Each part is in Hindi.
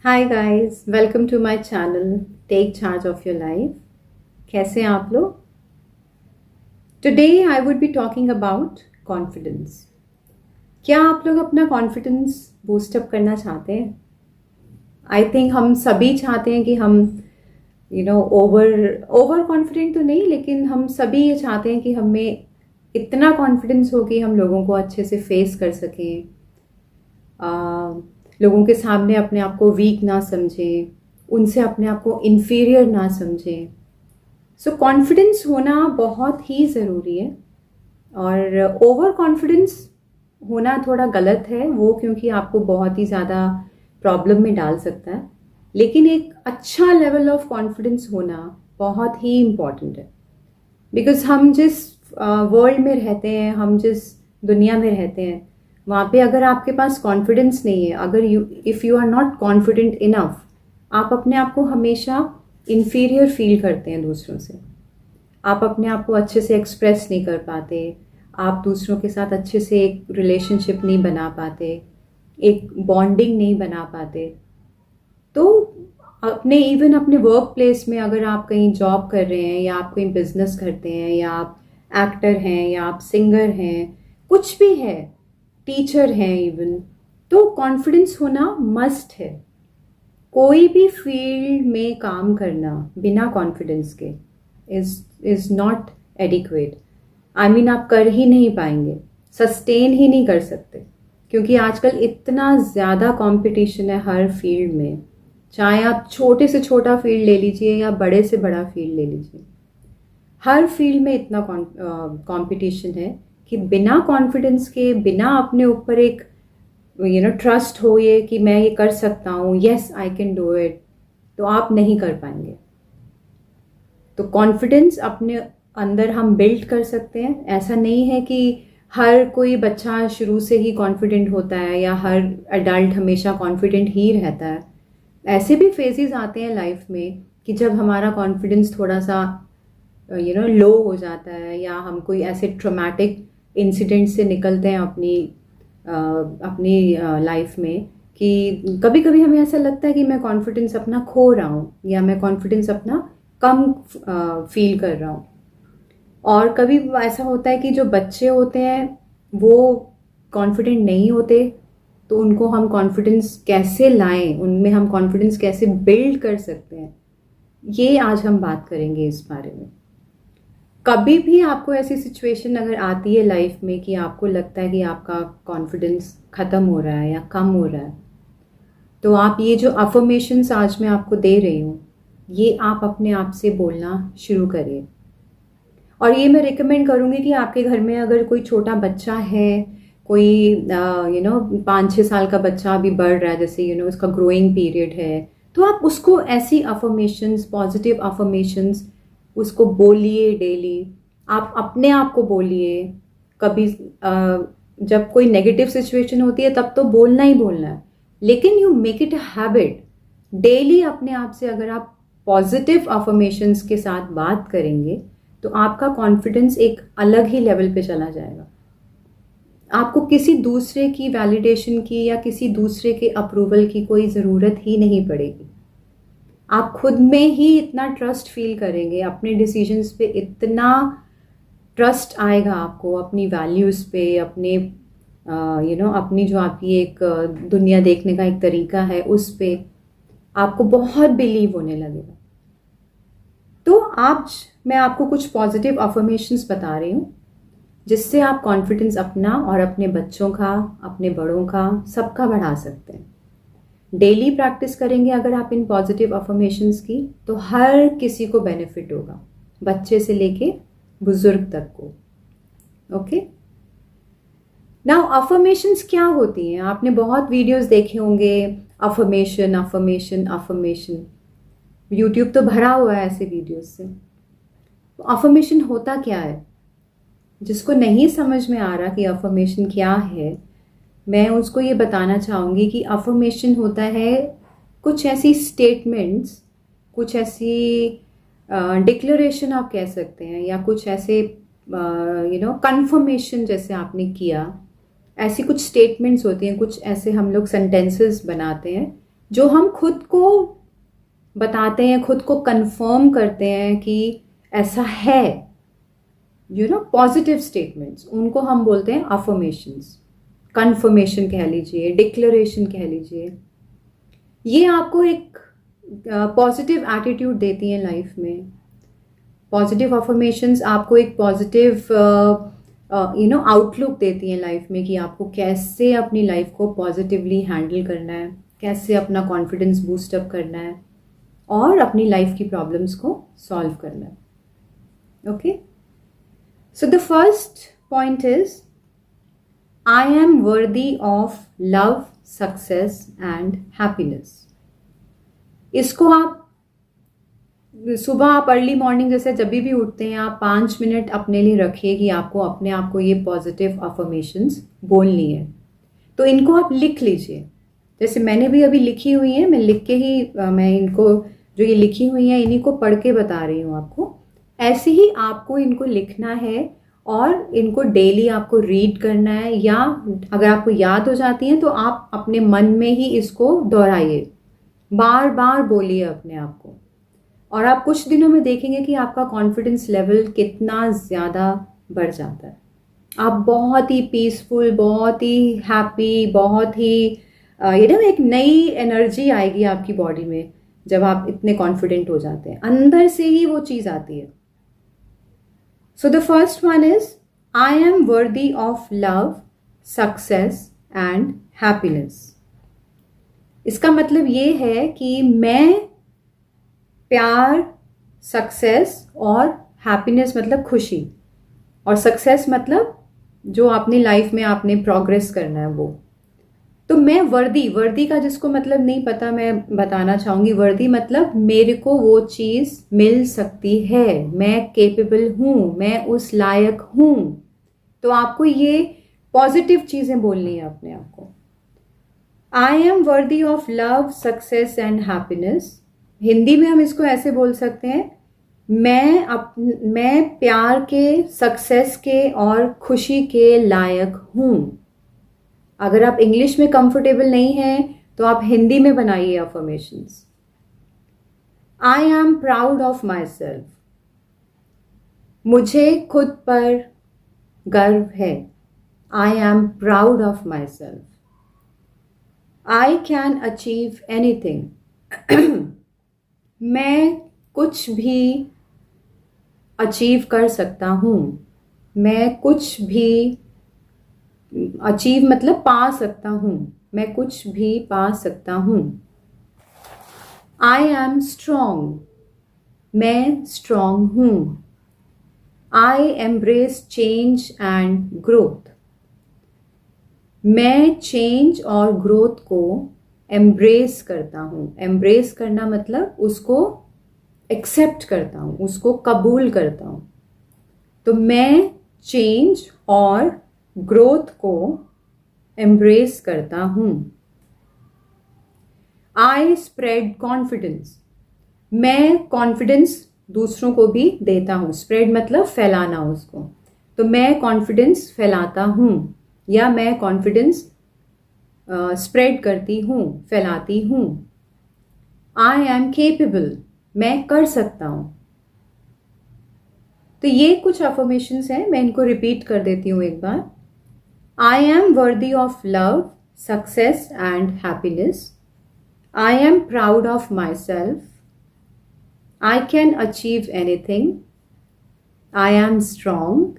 Hi guys, welcome to my channel take charge of your life. कैसे हैं आप लोग? Today I would be talking about confidence. क्या आप लोग अपना कॉन्फिडेंस बूस्टअप करना चाहते हैं? आई थिंक हम सभी चाहते हैं कि हम ओवर ओवर कॉन्फिडेंट तो नहीं, लेकिन हम सभी ये चाहते हैं कि हमें इतना कॉन्फिडेंस हो कि हम लोगों को अच्छे से फेस कर सकें, लोगों के सामने अपने आप को वीक ना समझें, उनसे अपने आप को इन्फीरियर ना समझें। सो कॉन्फिडेंस होना बहुत ही ज़रूरी है। और ओवर कॉन्फिडेंस होना थोड़ा गलत है वो, क्योंकि आपको बहुत ही ज़्यादा प्रॉब्लम में डाल सकता है। लेकिन एक अच्छा लेवल ऑफ कॉन्फिडेंस होना बहुत ही इम्पॉर्टेंट है। बिकॉज हम जिस वर्ल्ड में रहते हैं, हम जिस दुनिया में रहते हैं, वहाँ पे अगर आपके पास कॉन्फिडेंस नहीं है, अगर if you are not confident enough, आप अपने आप को हमेशा इन्फीरियर फील करते हैं दूसरों से। आप अपने आप को अच्छे से एक्सप्रेस नहीं कर पाते, आप दूसरों के साथ अच्छे से एक रिलेशनशिप नहीं बना पाते, एक बॉन्डिंग नहीं बना पाते। तो इवन अपने वर्क प्लेस में अगर आप कहीं जॉब कर रहे हैं, या आप कहीं बिजनेस करते हैं, या आप एक्टर हैं, या आप सिंगर हैं, कुछ भी है, टीचर हैं इवन, तो कॉन्फिडेंस होना मस्ट है। कोई भी फील्ड में काम करना बिना कॉन्फिडेंस के is not adequate. I mean आप कर ही नहीं पाएंगे, सस्टेन ही नहीं कर सकते, क्योंकि आजकल इतना ज़्यादा कंपटीशन है हर फील्ड में। चाहे आप छोटे से छोटा फील्ड ले लीजिए या बड़े से बड़ा फील्ड ले लीजिए, हर फील्ड में इतना कंपटीशन है कि बिना कॉन्फिडेंस के, बिना अपने ऊपर एक ट्रस्ट हो ये कि मैं ये कर सकता हूँ, yes I can do it, तो आप नहीं कर पाएंगे। तो कॉन्फिडेंस अपने अंदर हम बिल्ड कर सकते हैं। ऐसा नहीं है कि हर कोई बच्चा शुरू से ही कॉन्फिडेंट होता है, या हर एडल्ट हमेशा कॉन्फिडेंट ही रहता है। ऐसे भी फेजेस आते हैं लाइफ में कि जब हमारा कॉन्फिडेंस थोड़ा सा लो हो जाता है, या हम कोई ऐसे ट्रॉमेटिक इंसिडेंट से निकलते हैं अपनी लाइफ में, कि कभी कभी हमें ऐसा लगता है कि मैं कॉन्फिडेंस अपना खो रहा हूँ, या मैं कॉन्फिडेंस अपना कम फील कर रहा हूँ। और कभी ऐसा होता है कि जो बच्चे होते हैं वो कॉन्फिडेंट नहीं होते, तो उनको हम कॉन्फिडेंस कैसे लाएं, उनमें हम कॉन्फिडेंस कैसे बिल्ड कर सकते हैं, ये आज हम बात करेंगे इस बारे में। कभी भी आपको ऐसी सिचुएशन अगर आती है लाइफ में कि आपको लगता है कि आपका कॉन्फिडेंस ख़त्म हो रहा है या कम हो रहा है, तो आप ये जो अफर्मेशंस आज मैं आपको दे रही हूँ, ये आप अपने आप से बोलना शुरू करिए। और ये मैं रिकमेंड करूँगी कि आपके घर में अगर कोई छोटा बच्चा है, कोई 5-6 साल का बच्चा अभी बढ़ रहा है, जैसे उसका ग्रोइंग पीरियड है, तो आप उसको ऐसी अफर्मेशंस, पॉजिटिव अफर्मेशंस उसको बोलिए डेली। आप अपने आप को बोलिए। कभी जब कोई नेगेटिव सिचुएशन होती है तब तो बोलना ही बोलना है, लेकिन you make it a habit. Daily अपने आप से अगर आप पॉजिटिव अफर्मेशंस के साथ बात करेंगे, तो आपका कॉन्फिडेंस एक अलग ही लेवल पे चला जाएगा। आपको किसी दूसरे की वैलिडेशन की या किसी दूसरे के अप्रूवल की कोई ज़रूरत ही नहीं पड़ेगी। आप खुद में ही इतना ट्रस्ट फील करेंगे, अपने डिसीजंस पे इतना ट्रस्ट आएगा आपको, अपनी वैल्यूज़ पे, अपने अपनी जो आपकी एक दुनिया देखने का एक तरीका है उस पे आपको बहुत बिलीव होने लगेगा। तो आज मैं आपको कुछ पॉजिटिव अफर्मेशंस बता रही हूँ, जिससे आप कॉन्फिडेंस अपना और अपने बच्चों का, अपने बड़ों का, सबका बढ़ा सकते हैं। डेली प्रैक्टिस करेंगे अगर आप इन पॉजिटिव अफर्मेशंस की, तो हर किसी को बेनिफिट होगा, बच्चे से लेके बुजुर्ग तक को। ओके, नाउ अफर्मेशंस क्या होती हैं? आपने बहुत वीडियोस देखे होंगे, अफर्मेशन अफर्मेशन अफर्मेशन। यूट्यूब तो भरा हुआ है ऐसे वीडियोस से। तो अफर्मेशन होता क्या है? जिसको नहीं समझ में आ रहा कि अफर्मेशन क्या है, मैं उसको ये बताना चाहूँगी कि अफर्मेशन होता है कुछ ऐसी स्टेटमेंट्स, कुछ ऐसी डिक्लेरेशन आप कह सकते हैं, या कुछ ऐसे कंफर्मेशन जैसे आपने किया, ऐसी कुछ स्टेटमेंट्स होती हैं, कुछ ऐसे हम लोग सेंटेंसेस बनाते हैं जो हम खुद को बताते हैं, खुद को कंफर्म करते हैं कि ऐसा है, पॉजिटिव स्टेटमेंट्स, उनको हम बोलते हैं अफर्मेशंस, कन्फर्मेशन कह लीजिए, डिक्लेरेशन कह लीजिए। ये आपको एक पॉजिटिव एटीट्यूड देती हैं लाइफ में। पॉजिटिव अफर्मेशंस आपको एक पॉजिटिव आउटलुक देती हैं लाइफ में कि आपको कैसे अपनी लाइफ को पॉजिटिवली हैंडल करना है, कैसे अपना कॉन्फिडेंस बूस्ट अप करना है और अपनी लाइफ की प्रॉब्लम्स को सॉल्व करना है। Okay, so the first point is I am worthy of love, success and happiness. इसको आप सुबह, आप अर्ली मॉर्निंग जैसे जब भी उठते हैं, आप 5 मिनट अपने लिए रखिए कि आपको अपने आप को ये पॉजिटिव अफर्मेशंस बोलनी है। तो इनको आप लिख लीजिए, जैसे मैंने भी अभी लिखी हुई है, मैं लिख के ही मैं इनको जो ये लिखी हुई है इन्हीं को पढ़ के बता रही हूँ आपको। ऐसे ही आपको इनको लिखना है और इनको डेली आपको रीड करना है, या अगर आपको याद हो जाती हैं तो आप अपने मन में ही इसको दोहराइए, बार बार बोलिए अपने आप को, और आप कुछ दिनों में देखेंगे कि आपका कॉन्फिडेंस लेवल कितना ज़्यादा बढ़ जाता है। आप बहुत ही पीसफुल, बहुत ही हैप्पी, बहुत ही एक नई एनर्जी आएगी आपकी बॉडी में जब आप इतने कॉन्फिडेंट हो जाते हैं, अंदर से ही वो चीज़ आती है। So the first one is I am worthy of love, success and happiness. इसका मतलब ये है कि मैं प्यार, सक्सेस और हैप्पीनेस मतलब खुशी, और सक्सेस मतलब जो आपने लाइफ में आपने प्रोग्रेस करना है वो। तो मैं वर्दी का जिसको मतलब नहीं पता, मैं बताना चाहूँगी। वर्दी मतलब मेरे को वो चीज़ मिल सकती है, मैं केपेबल हूँ, मैं उस लायक हूँ। तो आपको ये पॉजिटिव चीज़ें बोलनी है अपने आप को। आई am worthy of love, success and happiness. Hindi में हम इसको ऐसे बोल सकते हैं, मैं प्यार के, सक्सेस के और खुशी के लायक हूँ। अगर आप इंग्लिश में कंफर्टेबल नहीं हैं तो आप हिंदी में बनाइए affirmations. I am proud of my self. मुझे खुद पर गर्व है। आई am proud of my self. I can achieve anything. मैं कुछ भी अचीव कर सकता हूँ। मैं कुछ भी अचीव मतलब पा सकता हूँ, मैं कुछ भी पा सकता हूँ। आई एम स्ट्रॉन्ग। मैं स्ट्रॉन्ग हूँ। आई एम्ब्रेस चेंज एंड ग्रोथ। मैं चेंज और ग्रोथ को एम्ब्रेस करता हूँ। एम्ब्रेस करना मतलब उसको एक्सेप्ट करता हूँ, उसको कबूल करता हूँ। तो मैं चेंज और ग्रोथ को एम्ब्रेस करता हूँ। आई स्प्रेड कॉन्फिडेंस। मैं कॉन्फिडेंस दूसरों को भी देता हूँ। स्प्रेड मतलब फैलाना उसको। तो मैं कॉन्फिडेंस फैलाता हूँ, या मैं कॉन्फिडेंस स्प्रेड करती हूँ, फैलाती हूँ। आई एम केपेबल। मैं कर सकता हूँ। तो ये कुछ अफर्मेशंस हैं, मैं इनको रिपीट कर देती हूँ एक बार। I am worthy of love, success and happiness. I am proud of my self. I can achieve anything. I am strong.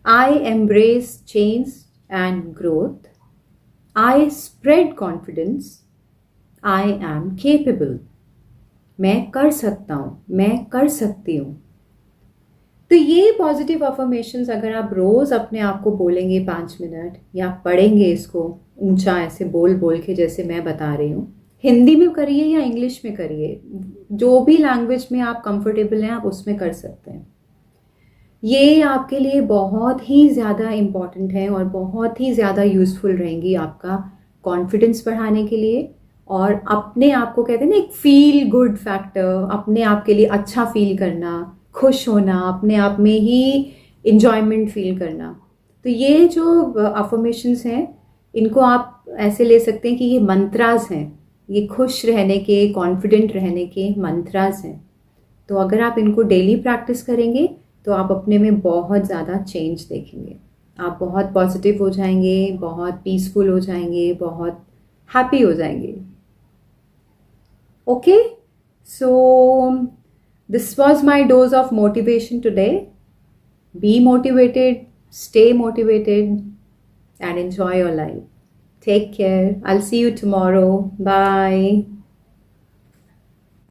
I embrace change and growth. I spread confidence. I am capable. मैं कर सकता हूँ, मैं कर सकती हूँ। तो ये पॉजिटिव अफर्मेशंस अगर आप रोज़ अपने आप को बोलेंगे 5 मिनट, या पढ़ेंगे इसको ऊंचा ऐसे बोल बोल के जैसे मैं बता रही हूँ, हिंदी में करिए या इंग्लिश में करिए, जो भी लैंग्वेज में आप कंफर्टेबल हैं आप उसमें कर सकते हैं। ये आपके लिए बहुत ही ज़्यादा इम्पॉर्टेंट है और बहुत ही ज़्यादा यूज़फुल रहेंगी आपका कॉन्फिडेंस बढ़ाने के लिए, और अपने आप को कहते हैं ना एक फील गुड फैक्टर, अपने आप के लिए अच्छा फील करना, खुश होना, अपने आप में ही इंजॉयमेंट फील करना। तो ये जो अफर्मेशंस हैं इनको आप ऐसे ले सकते हैं कि ये मंत्रास हैं, ये खुश रहने के, कॉन्फिडेंट रहने के मंत्रास हैं। तो अगर आप इनको डेली प्रैक्टिस करेंगे तो आप अपने में बहुत ज़्यादा चेंज देखेंगे। आप बहुत पॉजिटिव हो जाएंगे, बहुत पीसफुल हो जाएंगे, बहुत हैप्पी हो जाएंगे। Okay, so this was my dose of motivation today. Be motivated, stay motivated, and enjoy your life. Take care. I'll see you tomorrow. Bye.